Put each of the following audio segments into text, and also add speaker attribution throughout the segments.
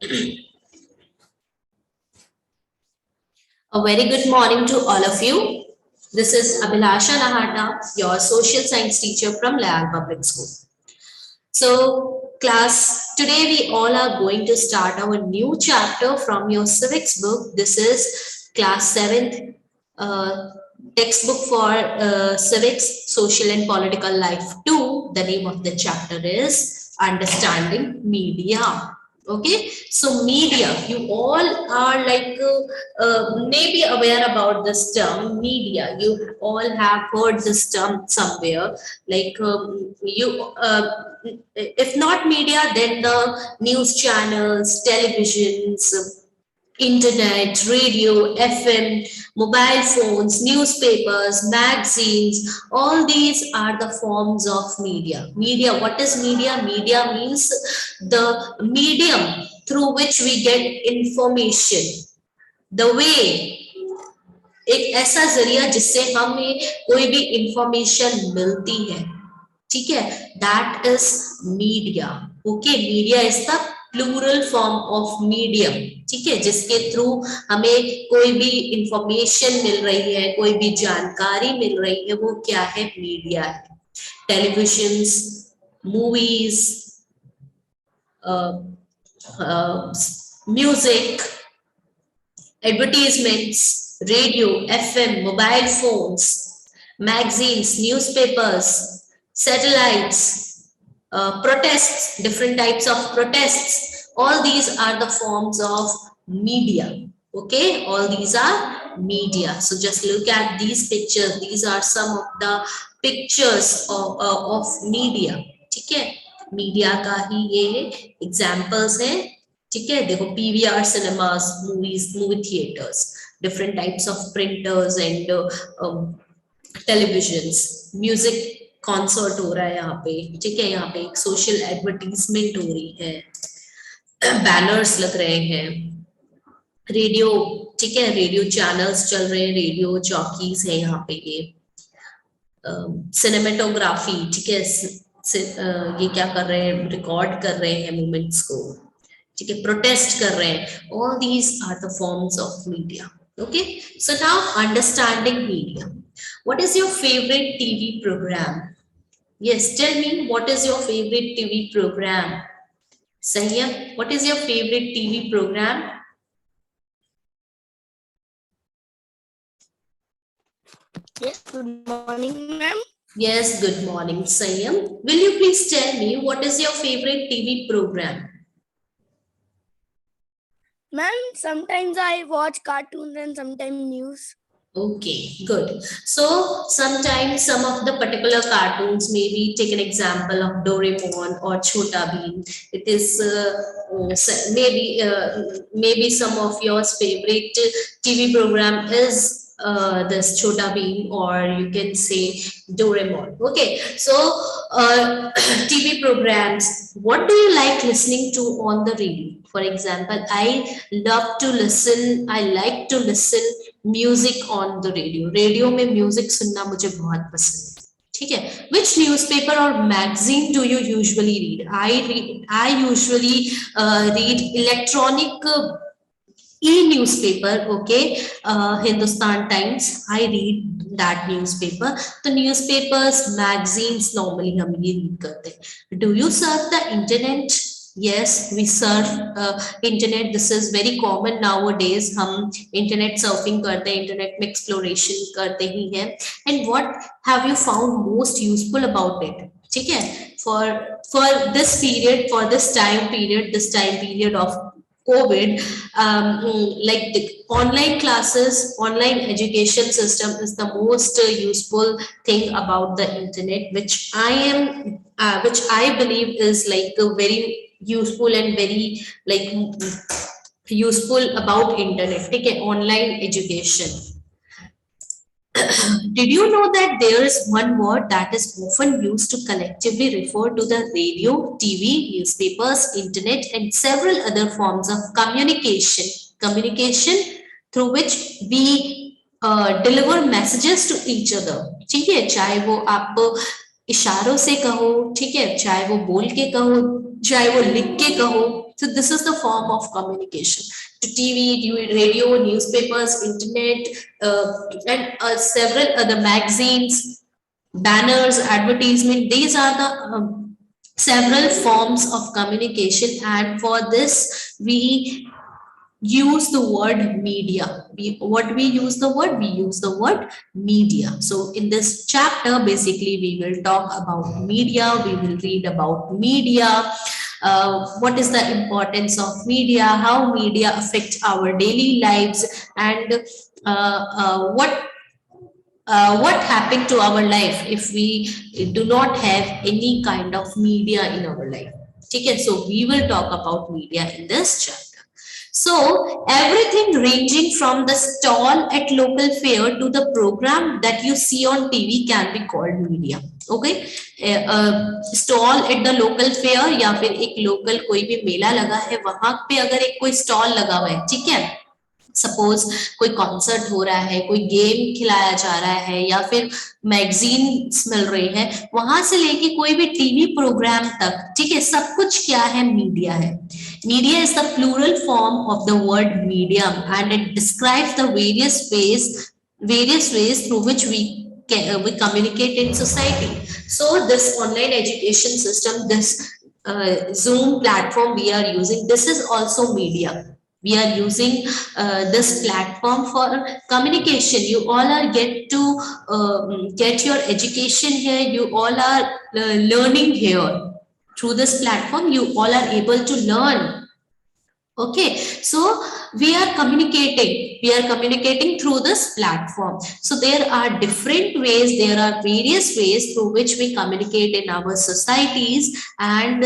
Speaker 1: A very good morning to all of you. This is Abhilasha Nahata, your social science teacher from Layal Public School. So, class, today we all are going to start our new chapter from your civics book. This is class 7th textbook for civics, social and political life 2. The name of the chapter is Understanding Media. Okay, so media, you all are like maybe aware about this term media. You all have heard this term somewhere, like if not media, then the news channels, televisions, internet, radio, FM, mobile phones, newspapers, magazines, all these are the forms of media. Media, what is media? Media means the medium through which we get information. The way, एक ऐसा जरिया जिससे हमें कोई भी information मिलती है, ठीक है, that is media. Okay, media is the plural form of medium, ठीक है, जिसके थ्रू हमें कोई भी इंफॉर्मेशन मिल रही है, कोई भी जानकारी मिल रही है, वो क्या है? मीडिया है. Televisions, movies, music, advertisements, radio, FM, mobile phones, magazines, newspapers, satellites, protests, different types of protests. All these are the forms of media. Okay, all these are media. So just look at these pictures. These are some of the pictures of media. ठीक है, media का ही ये examples है. ठीक है, देखो PVR cinemas, movie theatres, different types of printers and televisions, music concert हो रहा है यहाँ पे. ठीक है, यहाँ पे एक सोशल एडवर्टीजमेंट हो रही है, बैनर्स लग रहे हैं, रेडियो, ठीक है, रेडियो चैनल्स चल रहे हैं, रेडियो जॉकीज है यहाँ पे, ये सिनेमेटोग्राफी, ठीक है, ये क्या कर रहे हैं? रिकॉर्ड कर रहे हैं मूवमेंट्स को, ठीक है, प्रोटेस्ट कर रहे हैं. All these are the forms of media. Okay, so now understanding media. What is your favourite TV programme? Yes, tell me, what is your favourite TV programme? Sanyam, what is your favourite TV programme?
Speaker 2: Yes, good morning, ma'am.
Speaker 1: Yes, good morning, Sayam. Will you please tell me what is your favorite TV program?
Speaker 2: Ma'am, sometimes I watch cartoons and sometimes news.
Speaker 1: Okay, good. So sometimes some of the particular cartoons, maybe take an example of Doraemon or Chhota Bheem. It is maybe some of your favorite TV program is this Chhota Bheem, or you can say Doraemon. Okay, so TV programs, what do you like listening to on the radio? For example, I like to listen music on the radio. Radio में music सुनना मुझे बहुत पसंद है. ठीक है, which newspaper or magazine do you usually read? I usually read electronic e-newspaper. Okay, Hindustan Times, I read that newspaper. तो newspapers, magazines normally हम ये read करते हैं. Do you surf the internet? Yes, we surf internet. This is very common nowadays. हम internet surfing करते हैं, internet में exploration करते ही हैं. And what have you found most useful about it? ठीक है, for this period, for this time period of COVID, like the online classes, online education system is the most useful thing about the internet, which I believe is like a very useful and very like useful about internet. ठीक है, online education. Did you know that there is one word that is often used to collectively refer to the radio, TV, newspapers, internet, and several other forms of communication through which we deliver messages to each other? ठीक है, चाहे वो आप इशारों से कहो, ठीक है, चाहे वो बोल के कहो, चाहे वो लिख के कहो, So this is the form of communication. To TV, radio, newspapers, internet, and several other magazines, banners, advertisement. These are the several forms of communication, and for this we use the word media. We use the word media. So in this chapter, basically we will talk about media, we will read about media, what is the importance of media, how media affect our daily lives, and what happened to our life if we do not have any kind of media in our life. Okay, so we will talk about media in this chapter. So everything ranging from the stall at local fair to the program that you see on TV can be called media. Okay, stall at the local fair या फिर एक local कोई भी मेला लगा है वहां पे अगर एक कोई स्टॉल लगा हुआ है, ठीक है, सपोज कोई कॉन्सर्ट हो रहा है, कोई गेम खिलाया जा रहा है, या फिर मैगजीन्स मिल रही है, वहां से लेके कोई भी टीवी प्रोग्राम तक, ठीक है, सब कुछ क्या है, मीडिया है. Media is the plural form of the word medium, and it describes the various ways through which we communicate in society. So this online education system, this Zoom platform we are using, this is also media. We are using this platform for communication. You all are get to get your education here. You all are learning here. Through this platform, you all are able to learn. Okay, so we are communicating through this platform. So there are different ways, there are various ways through which we communicate in our societies, and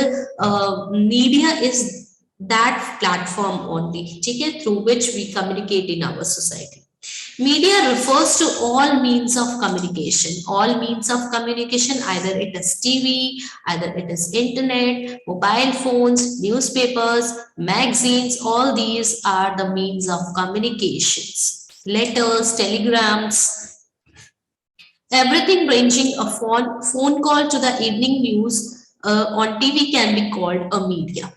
Speaker 1: media is that platform only, okay, through which we communicate in our society. Media refers to all means of communication. All means of communication, either it is TV, either it is internet, mobile phones, newspapers, magazines, all these are the means of communications. Letters, telegrams, everything ranging a phone call to the evening news on TV can be called a media.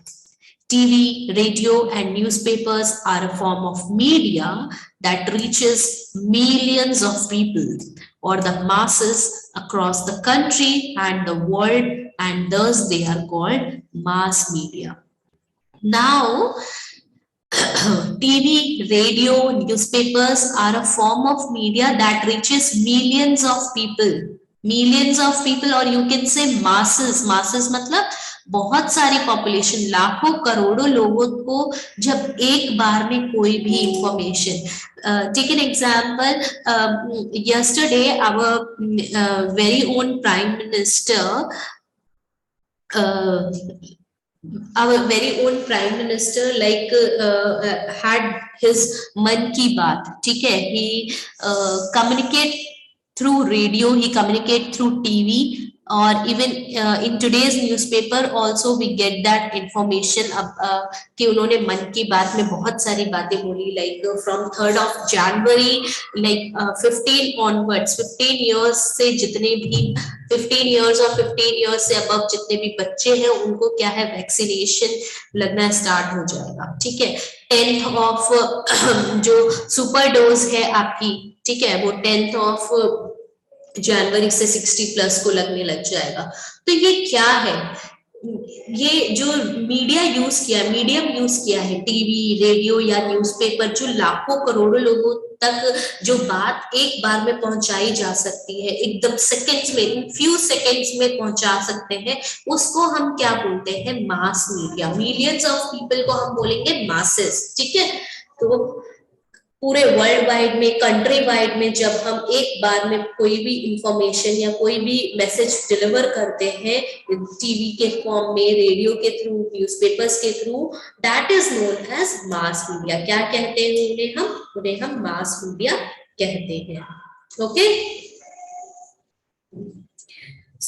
Speaker 1: TV, radio, and newspapers are a form of media that reaches millions of people or the masses across the country and the world, and thus they are called mass media. Now, TV, radio, newspapers are a form of media that reaches millions of people, or you can say masses मतलब बहुत सारी population, लाखों करोड़ों लोगों को जब एक बार में कोई भी information. Take an example, yesterday our very own prime minister had his मन की बात, ठीक है, he communicate through radio, he communicate through TV, or even in today's newspaper also we get that information कि उन्होंने मन की बात में बहुत सारी बातें बोली, like from 3rd of January, like 15 onwards, 15 years से जितने भी 15 years और 15 years से above जितने भी बच्चे हैं उनको क्या है, वैक्सीनेशन लगना स्टार्ट हो जाएगा, ठीक है. 10th of जो सुपर डोज है आपकी, ठीक है, वो 10th of जनवरी से 60+ को लगने लग जाएगा. तो ये क्या है, ये जो मीडियम यूज किया है, टीवी, रेडियो या न्यूज़पेपर, जो लाखों करोड़ों लोगों तक जो बात एक बार में पहुंचाई जा सकती है, एकदम सेकंड्स में, फ्यू सेकंड्स में पहुंचा सकते हैं, उसको हम क्या बोलते हैं, mass media. Millions of people को हम बोलेंगे मासेस, ठीक है. तो पूरे वर्ल्ड वाइड में, कंट्री वाइड में जब हम एक बार में कोई भी इंफॉर्मेशन या कोई भी मैसेज डिलीवर करते हैं टीवी के फॉर्म में, रेडियो के थ्रू, न्यूज़पेपर्स के through, that is known as mass media. क्या कहते हैं उन्हें हम मास मीडिया कहते हैं. Okay,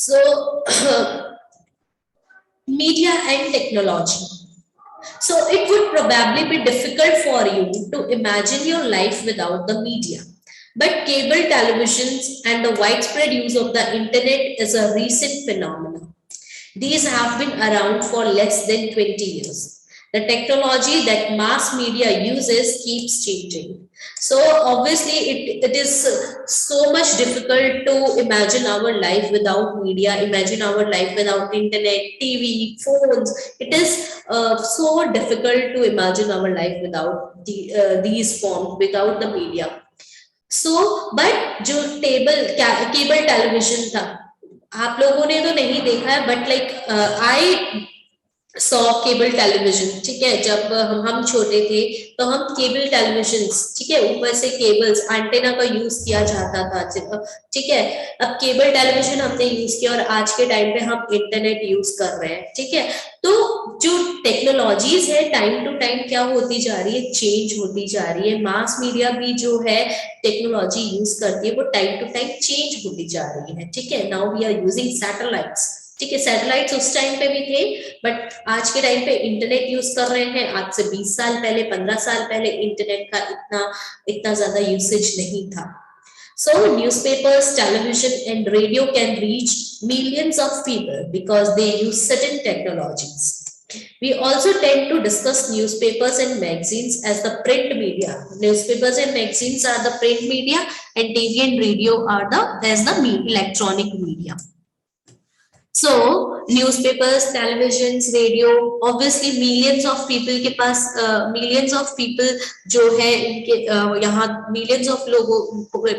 Speaker 1: so media and technology. So it would probably be difficult for you to imagine your life without the media. But cable televisions and the widespread use of the internet is a recent phenomenon. These have been around for less than 20 years. The technology that mass media uses keeps changing. So obviously it is so much difficult to imagine our life without media, imagine our life without internet, TV, phones. It is so difficult to imagine our life without these forms, without the media. So but जो cable television था, आप लोगों ने तो नहीं देखा है, but like I saw cable television, ठीक है। जब हम छोटे थे तो हम केबल टेलीविजन, ठीक है, ऊपर से केबल्स एंटेना का यूज किया जाता था, ठीक है। अब केबल टेलीविजन हमने यूज किया और आज के टाइम पे हम इंटरनेट यूज कर रहे हैं, ठीक है। तो जो टेक्नोलॉजीज है टाइम टू टाइम क्या होती जा रही है, चेंज होती जा रही है। मास मीडिया भी जो है टेक्नोलॉजी यूज करती है वो टाइम टू टाइम चेंज होती जा रही है, ठीक है। Now we are using satellites, ठीक है। सैटेलाइट्स उस टाइम पे भी थे, बट आज के टाइम पे इंटरनेट यूज कर रहे हैं। आज से 20 साल पहले, 15 साल पहले इंटरनेट का इतना ज्यादा यूसेज नहीं था। So newspapers, television and radio can reach millions of people because they use certain technologies. We also tend to discuss newspapers and magazines as the print media. Newspapers and magazines are the print media and TV and radio are the electronic media. So newspapers, televisions, radio, obviously millions of people के पास millions of people जो है इनके यहाँ millions of लोगों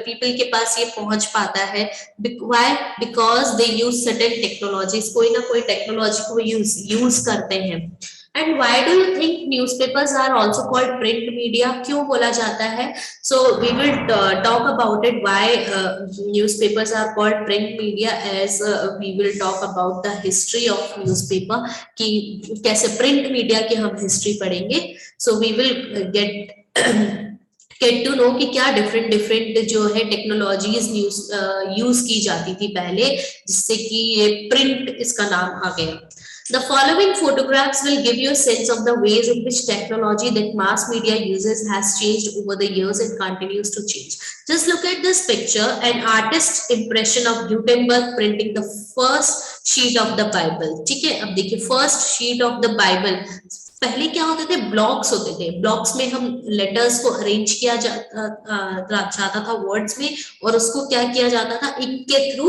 Speaker 1: people के पास ये पहुंच पाता है। Why? Because they use certain technologies, कोई ना कोई technology को use करते हैं। And why do you think newspapers are also called print media? क्यों बोला जाता है? So we will talk about it, why newspapers are called print media, as we will talk about the history of newspaper कि कैसे print media की हम history पढ़ेंगे। So we will get to know कि क्या different जो है technologies use की जाती थी पहले, जिससे कि ये print इसका नाम आ गया। The following photographs will give you a sense of the ways in which technology that mass media uses has changed over the years and continues to change. Just look at this picture, an artist's impression of Gutenberg printing the first sheet of the Bible. ठीक है, अब देखिए first sheet of the Bible. पहले क्या होते थे, blocks होते थे। ब्लॉक्स में हम लेटर्स को अरेंज किया जाता था वर्ड्स में, और उसको क्या किया जाता था, इंक के थ्रू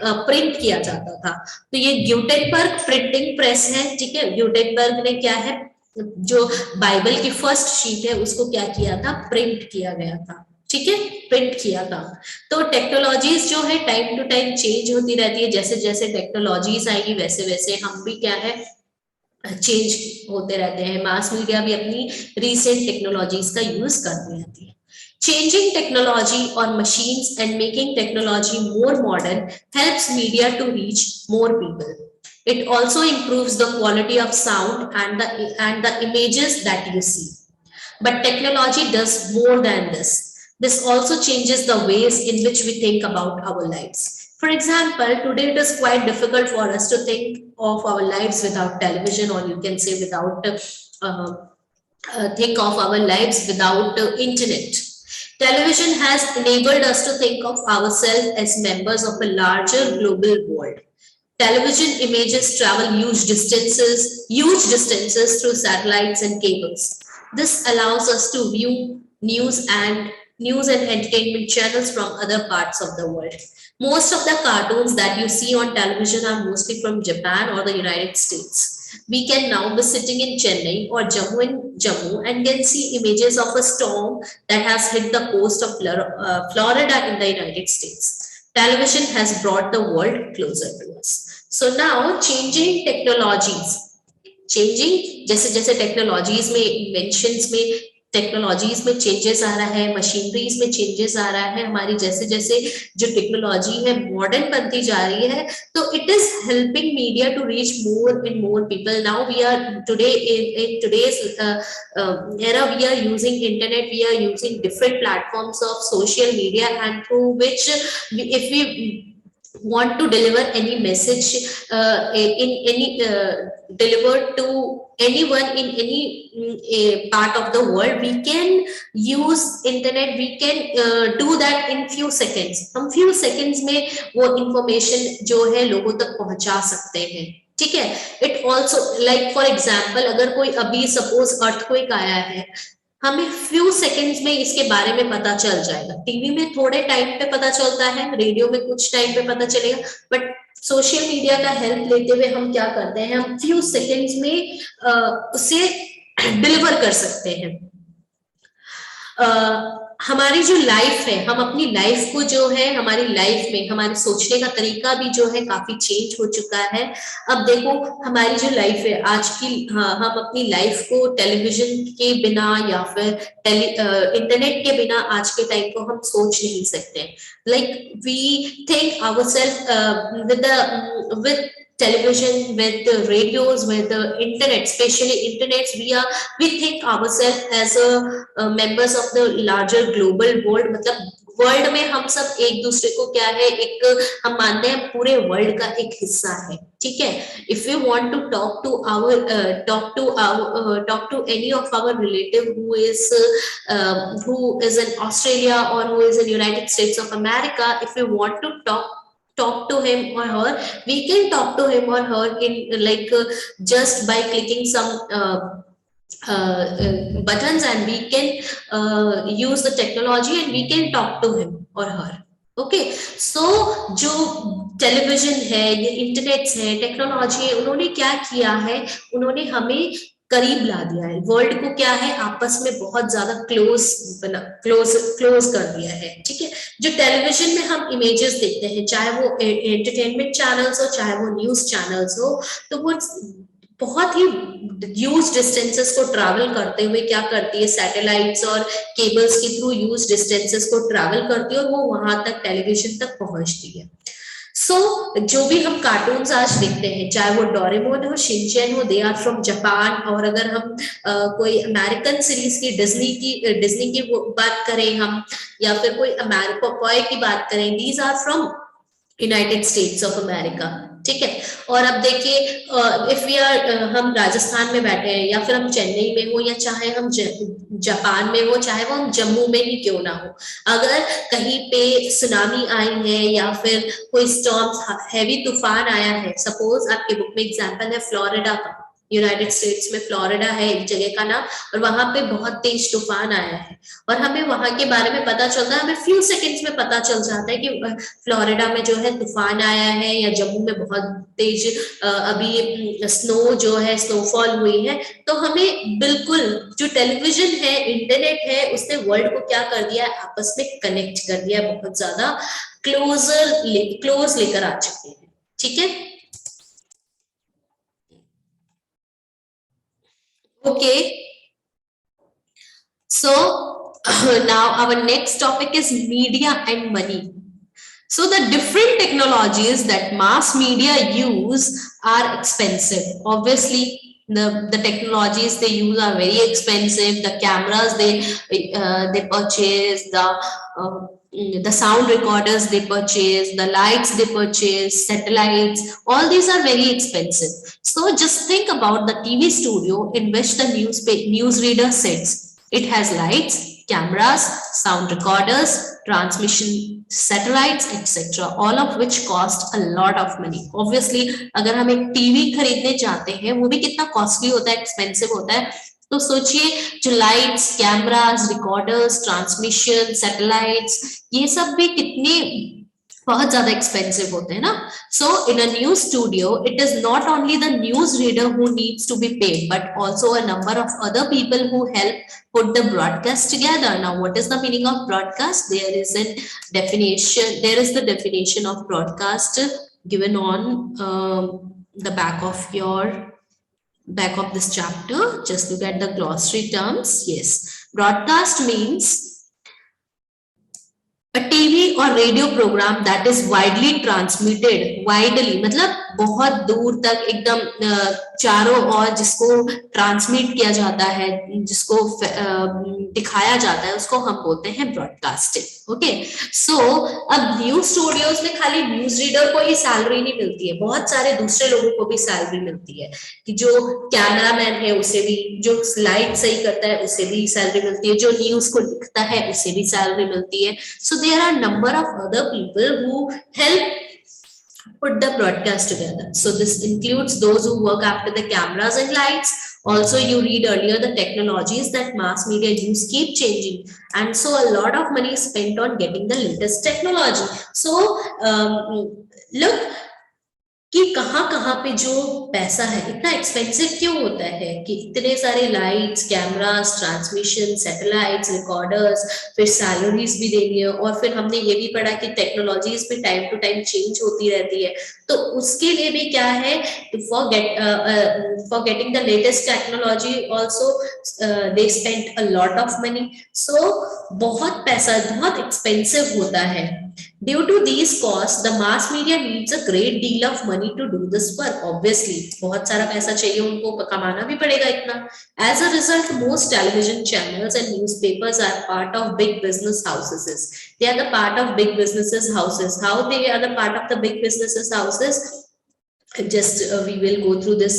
Speaker 1: प्रिंट किया जाता था। तो ये ग्यूटेनबर्ग प्रिंटिंग प्रेस है, ठीक है। ग्यूटेनबर्ग ने क्या है, जो बाइबल की फर्स्ट शीट है उसको क्या किया था, प्रिंट किया गया था, ठीक है, प्रिंट किया था। तो टेक्नोलॉजीज जो है टाइम टू टाइम चेंज होती रहती है। जैसे जैसे टेक्नोलॉजीज आएगी वैसे वैसे हम भी क्या है चेंज होते रहते हैं। मास मीडिया भी अपनी रिसेंट टेक्नोलॉजीज का यूज करती रहती है। Changing technology on machines and making technology more modern helps media to reach more people. It also improves the quality of sound and the images that you see. But technology does more than this. This also changes the ways in which we think about our lives. For example, today it is quite difficult for us to think of our lives without television, or you can say without think of our lives without internet. Television has enabled us to think of ourselves as members of a larger global world. Television images travel huge distances through satellites and cables. This allows us to view news and entertainment channels from other parts of the world. Most of the cartoons that you see on television are mostly from Japan or the United States. We can now be sitting in Chennai or Jammu and can see images of a storm that has hit the coast of Florida in the United States. Television has brought the world closer to us. So now changing technologies, जैसे जैसे technologies में, inventions में, technologies में changes आ रहा है, machineries में changes आ रहा है, हमारी जैसे जैसे जो टेक्नोलॉजी है मॉडर्न बनती जा रही है, तो it is helping media to reach more and more people. Now we are today in today's era, we are using internet, we are using different platforms of social media, and through which if we want to deliver any message in any delivered to anyone in any part of the world, we can use internet, we can do that in few seconds. हम few seconds में वो information जो है लोगों तक पहुंचा सकते हैं, ठीक है। It also like for example अगर कोई अभी सपोज अर्थक्वेक आया है, हमें फ्यू सेकेंड्स में इसके बारे में पता चल जाएगा। टीवी में थोड़े टाइम पे पता चलता है, रेडियो में कुछ टाइम पे पता चलेगा, बट सोशल मीडिया का हेल्प लेते हुए हम क्या करते हैं, हम फ्यू सेकेंड्स में उसे डिलीवर कर सकते हैं। हमारी जो लाइफ है, हम अपनी लाइफ को जो है, हमारी लाइफ में हमारे सोचने का तरीका भी जो है काफी चेंज हो चुका है। अब देखो हमारी जो लाइफ है आज की, हम अपनी लाइफ को टेलीविजन के बिना या फिर इंटरनेट के बिना आज के टाइम को हम सोच नहीं सकते। Like we think ourselves with television, with the radios, with the internet, especially internets, we think ourselves as a members of the larger global world। मतलब वर्ल्ड में हम सब एक दूसरे को क्या है, एक हम मानते हैं पूरे वर्ल्ड का एक हिस्सा है, ठीक है। If you want to talk to any of our relative who is in Australia or who is in United States of America, if you want to talk to him or her, we can talk to him or her in like just by clicking some buttons, and we can use the technology and we can talk to him or her। Okay, so जो television है, ये internet है, technology है, उन्होंने क्या किया है, उन्होंने हमें करीब ला दिया है, वर्ल्ड को क्या है आपस में बहुत ज्यादा क्लोज कर दिया है, ठीक है। जो टेलीविजन में हम इमेजेस देखते हैं, चाहे वो एंटरटेनमेंट चैनल्स हो, चाहे वो न्यूज चैनल्स हो, तो वो बहुत ही ह्यूज डिस्टेंसेस को ट्रैवल करते हुए क्या करती है, सैटेलाइट्स और केबल्स के थ्रू ह्यूज डिस्टेंसेस को ट्रैवल करती है और वो वहां तक टेलीविजन तक पहुंचती है। सो जो भी हम कार्टून्स आज देखते हैं, चाहे वो डोरेमोन हो, शिनचैन हो, दे आर फ्रॉम जापान। और अगर हम कोई अमेरिकन सीरीज की डिज्नी की बात करें हम, या फिर कोई अमेरिका पॉय की बात करें, these are from United States of America, ठीक है। और अब देखिए इफ वी आर हम राजस्थान में बैठे हैं, या फिर हम चेन्नई में हो, या चाहे हम जापान में हो, चाहे वो हम जम्मू में ही क्यों ना हो, अगर कहीं पे सुनामी आई है या फिर कोई स्टॉर्म हैवी तूफान आया है, सपोज आपके बुक में एग्जांपल है फ्लोरिडा का, यूनाइटेड स्टेट्स में फ्लोरिडा है एक जगह का नाम, और वहां पे बहुत तेज तूफान आया है और हमें वहां के बारे में पता चलता है, हमें फ्यू सेकंड्स में पता चल जाता है कि फ्लोरिडा में जो है तूफान आया है, या जम्मू में बहुत तेज अभी स्नो जो है स्नोफॉल हुई है। तो हमें बिल्कुल जो टेलीविजन है, इंटरनेट है, उसने वर्ल्ड को क्या कर दिया है, आपस में कनेक्ट कर दिया, बहुत ज्यादा क्लोज लेकर आ चुके हैं, ठीक है। Okay, so now our next topic is media and money. So the different technologies that mass media use are expensive. Obviously, the technologies they use are very expensive. The cameras they purchase, the sound recorders they purchase, the lights they purchase, satellites, all these are very expensive. So just think about the TV studio in which the newsreader sits. It has lights, cameras, sound recorders, transmission satellites, etc., all of which cost a lot of money. Obviously, अगर हम एक TV खरीदने चाहते हैं, वो भी कितना costly होता है, एक्सपेंसिव होता है। तो सोचिए जो lights, cameras, recorders, transmission, satellites, ये सब भी कितने बहुत ज्यादा एक्सपेंसिव होते हैं ना। So in a news studio it is not only the news reader who needs to be paid, but also a number of other people who help put the broadcast together. Now what is the meaning of broadcast? There is the definition of broadcast given on the back of this chapter. Just look at the glossary terms. Yes, broadcast means a TV or radio program that is widely transmitted, widely मतलब बहुत दूर तक एकदम चारों ओर जिसको transmit किया जाता है, जिसको दिखाया जाता है, उसको हम बोलते हैं ब्रॉडकास्टिंग। ओके, सो अब न्यूज स्टूडियोज में खाली न्यूज रीडर को ही सैलरी नहीं मिलती है, बहुत सारे दूसरे लोगों को भी सैलरी मिलती है, कि जो कैमरामैन है उसे भी, जो स्लाइड सही करता है उसे भी सैलरी मिलती है, जो न्यूज को लिखता है उसे भी सैलरी मिलती है। So there are number of other people who help put the broadcast together. So this includes those who work after the cameras and lights. Also, you read earlier, the technologies that mass media use keep changing, and so a lot of money is spent on getting the latest technology. So look कि कहाँ पे जो पैसा है इतना expensive क्यों होता है, कि इतने सारे lights, cameras, transmission, satellites, recorders, फिर सैलरीज भी देनी है, और फिर हमने ये भी पढ़ा कि टेक्नोलॉजीज भी टाइम टू टाइम चेंज होती रहती है, तो उसके लिए भी क्या है, for getting the latest technology also they spend a lot of money. So बहुत पैसा, बहुत एक्सपेंसिव होता है. Due to these costs, the mass media needs a great deal of money to do this work. Obviously, बहुत सारा पैसा चाहिए, उनको कमाना भी पड़ेगा इतना. As a result, most television channels and newspapers are part of big business houses. They are the part of big businesses houses. How they are the part of the big businesses houses? Just we will go through this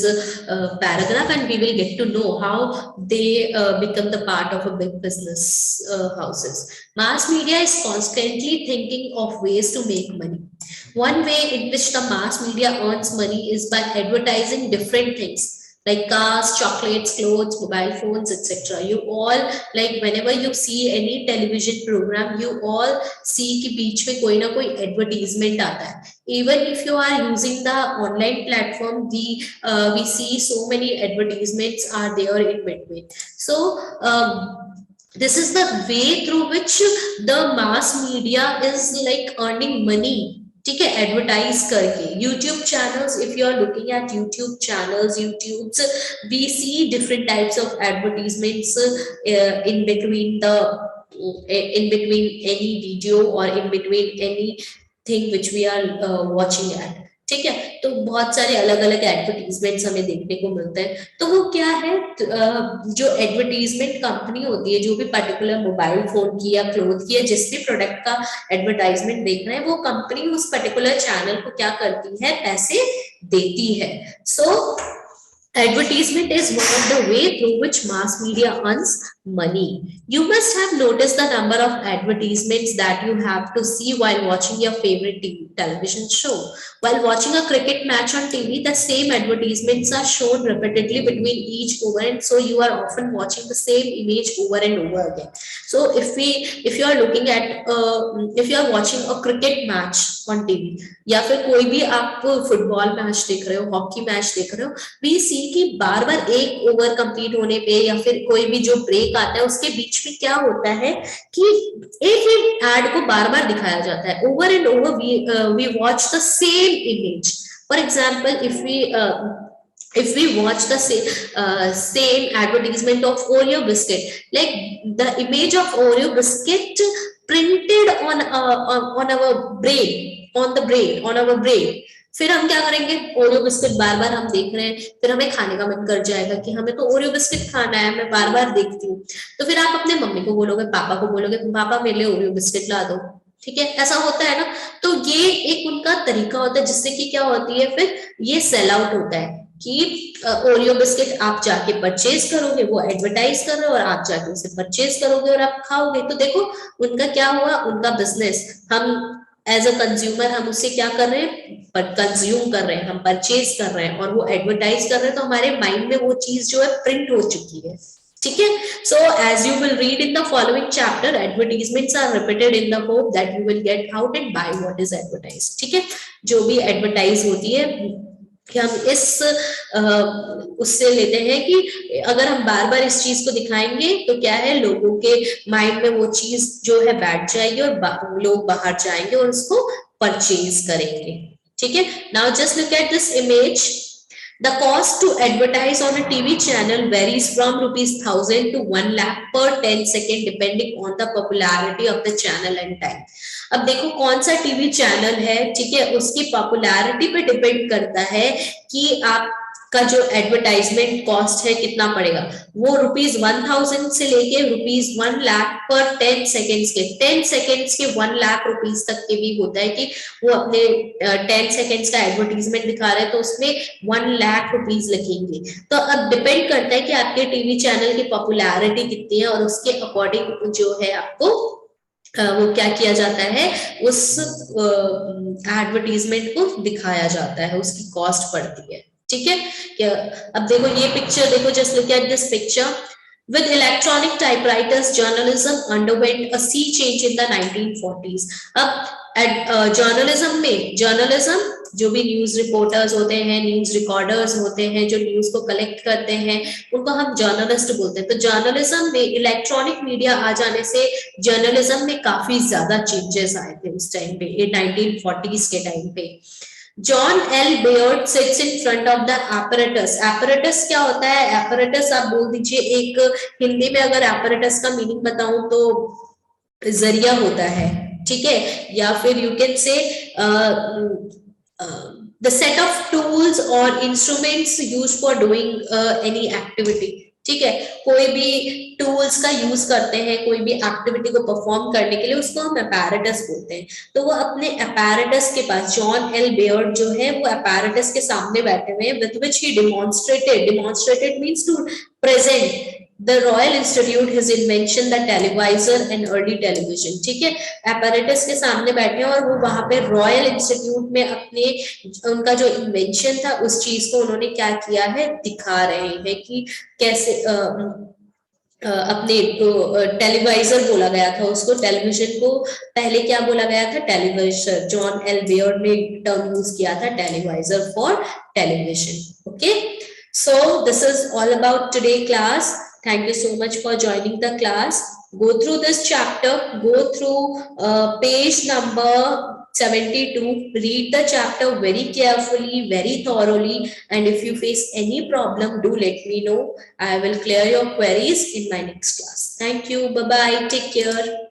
Speaker 1: paragraph and we will get to know how they become the part of a big business houses. Mass media is constantly thinking of ways to make money. One way in which the mass media earns money is by advertising different things like cars, chocolates, clothes, mobile phones, etc. You all, like whenever you see any television program, you all see कि बीच में कोई ना कोई advertisement आता है. Even if you are using the online platform, we see so many advertisements are there in between. So this is the way through which the mass media is like earning money. ठीक है, advertise करके. YouTube channels, if you are looking at YouTube channels, YouTubes, we see different types of advertisements in between any video or in between anything which we are watching at. ठीक है, तो बहुत सारे अलग अलग एडवर्टीजमेंट्स हमें देखने को मिलते हैं. तो वो क्या है, जो एडवर्टीजमेंट कंपनी होती है, जो भी पर्टिकुलर मोबाइल फोन की या क्लोथ की या जिस भी प्रोडक्ट का एडवर्टाइजमेंट देख रहे हैं, वो कंपनी उस पर्टिकुलर चैनल को क्या करती है, पैसे देती है. सो advertisement is one of the way through which mass media earns money. You must have noticed the number of advertisements that you have to see while watching your favorite television show. While watching a cricket match on TV, the same advertisements are shown repeatedly between each over, and so you are often watching the same image over and over again. So if you are looking at if you are watching a cricket match on TV, या फिर कोई भी आप football match देख रहे हो, hockey match देख रहे हो, वी सी कि बार बार एक ओवर कंप्लीट होने पे या फिर कोई भी जो ब्रेक आता है उसके बीच में क्या होता है कि एक ही एड को बार बार दिखाया जाता है. Over and over we watch the same image. For example, if we watch the same advertisement of Oreo biscuit, like the image of Oreo biscuit printed on our brain, फिर हम क्या करेंगे, ओरियो बिस्किट बार बार हम देख रहे हैं, फिर हमें खाने का मन कर जाएगा कि हमें तो ओरियो बिस्किट खाना है, मैं बार बार देखती हूँ. तो फिर आप अपने मम्मी को बोलोगे, पापा को बोलोगे, पापा मेरे लिए ओरियो बिस्किट ला दो. ठीक है, ऐसा होता है ना. तो ये एक उनका तरीका होता है जिससे कि क्या होती है, फिर ये सेल आउट होता है कि ओरियो बिस्किट आप जाके परचेज करोगे, वो एडवर्टाइज कर रहे हो, और आप जाके उसे परचेज करोगे और आप खाओगे. तो देखो उनका क्या हुआ, उनका बिजनेस, हम एज अ कंज्यूमर हम उससे क्या कर रहे हैं, कंज्यूम कर रहे हैं, हम परचेज कर रहे हैं, और वो एडवर्टाइज कर रहे हैं, तो हमारे माइंड में वो चीज जो है प्रिंट हो चुकी है. ठीक है. So as you will read in the following chapter, advertisements are repeated in the hope that you will get out and buy what is advertise. ठीक है, जो भी एडवर्टाइज होती है कि हम इस उससे लेते हैं कि अगर हम बार बार इस चीज को दिखाएंगे तो क्या है, लोगों के माइंड में वो चीज जो है बैठ जाएगी और लोग बाहर जाएंगे और उसको परचेज करेंगे. ठीक है. Now just look at this image. The cost to advertise on a TV channel varies from ₹1,000 to 1 lakh per 10 seconds depending on the popularity of the channel and time. अब देखो कौन सा टीवी चैनल है, ठीक है, उसकी popularity पे depend करता है कि आपका जो एडवर्टाइजमेंट कॉस्ट है कितना पड़ेगा. वो ₹1,000 से लेके ₹1 लाख पर 10 सेकेंड्स के, 10 सेकेंड्स के 1 लाख रुपीज तक के भी होता है कि वो अपने 10 सेकेंड्स का एडवर्टीजमेंट दिखा रहे हैं तो उसमें 1 लाख रुपीज लगेंगे. तो अब डिपेंड करता है कि आपके टीवी चैनल की पॉपुलैरिटी कितनी है और उसके अकॉर्डिंग जो है आपको वो क्या किया जाता है, उस एडवर्टीजमेंट को दिखाया जाता है, उसकी कॉस्ट पड़ती है। ठीक है, क्या अब देखो ये पिक्चर देखो, just look at this picture. With electronic typewriters, journalism underwent a sea change in the 1940s. अब जर्नलिज्म में, जर्नलिज्म जो भी न्यूज रिपोर्टर्स होते हैं, न्यूज रिकॉर्डर्स होते हैं, जो न्यूज को कलेक्ट करते हैं, उनको हम जर्नलिस्ट बोलते हैं। तो जर्नलिज्म में इलेक्ट्रॉनिक मीडिया आ जाने से जर्नलिज्म में काफी ज्यादा चेंजेस आए थे उस टाइम पे, 1940s के टाइम पे। John L. Baird sits in front of the apparatus. Apparatus क्या होता है? Apparatus आप बोल दीजिए, एक हिंदी में अगर apparatus का मीनिंग बताऊं तो जरिया होता है, ठीक है, या फिर you can say the set of tools or instruments used for doing any activity. ठीक है, कोई भी टूल्स का यूज करते हैं कोई भी एक्टिविटी को परफॉर्म करने के लिए, उसको हम अपैरेटस बोलते हैं। तो वो अपने अपैरेटस के पास, जॉन एल बेयर्ड जो है वो अपैरेटस के सामने बैठे हुए हैं, with which he demonstrated means to present the Royal Institute his invention the televisor and early television। ठीक है, apparatus के सामने बैठे हैं और वो वहां पे रॉयल इंस्टीट्यूट में अपने उनका जो इन्वेंशन था उस चीज को उन्होंने क्या किया है, दिखा रहे हैं कि कैसे अपने टेलीवाइजर बोला गया था उसको, टेलीविजन को पहले क्या बोला गया था, टेलीवाइजर। जॉन एल बेयर्ड ने टर्म यूज किया था televisor for television. Okay, so this is all about today class. Thank you so much for joining the class. Go through this chapter, go through page number 72, read the chapter very carefully, very thoroughly, and if you face any problem, do let me know. I will clear your queries in my next class. Thank you. Bye bye. Take care.